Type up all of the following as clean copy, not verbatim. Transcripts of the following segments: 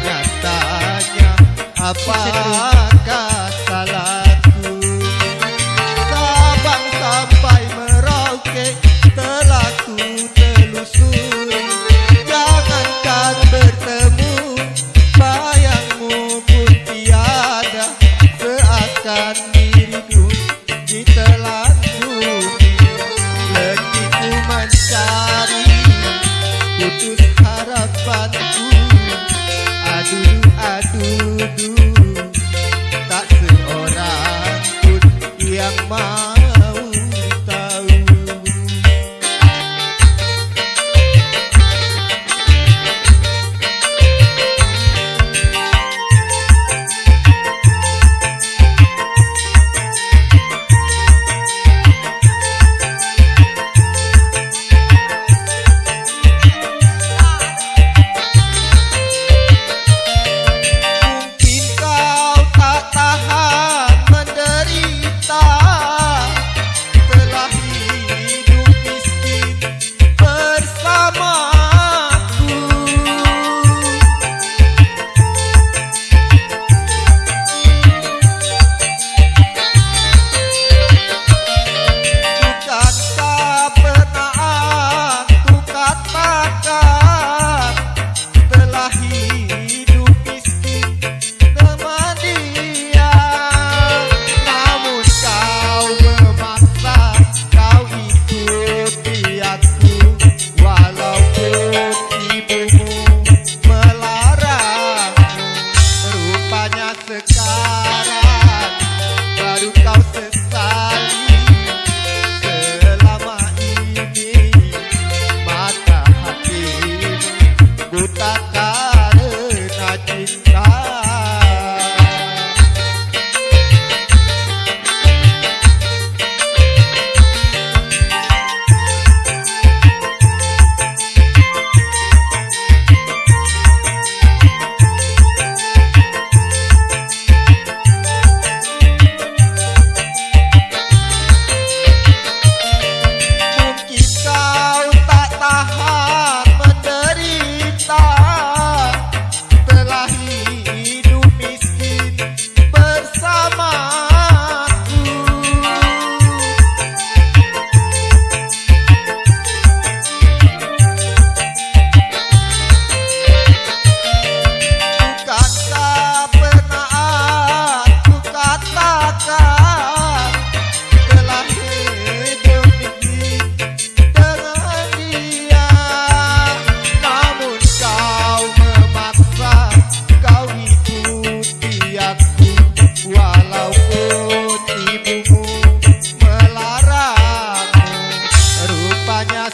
tanya-tanya apakah salahku. Sabang sampai Merauke telah ku telusuri, jangankan bertemu bayangmu pun tiada, seakan diriku ditelan bumi. Letihku mencari putus harapanku, aduh, tak seorang pun yang mau tahu. Sekarang baru kau sesali, selama ini mata hatimu buta karena cinta.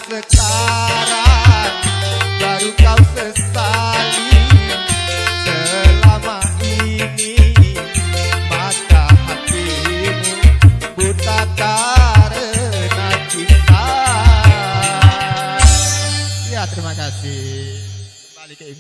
Sekarang baru kau sesali, selama ini mata hatimu buta karena cinta. Ya, terima kasih. Balik ke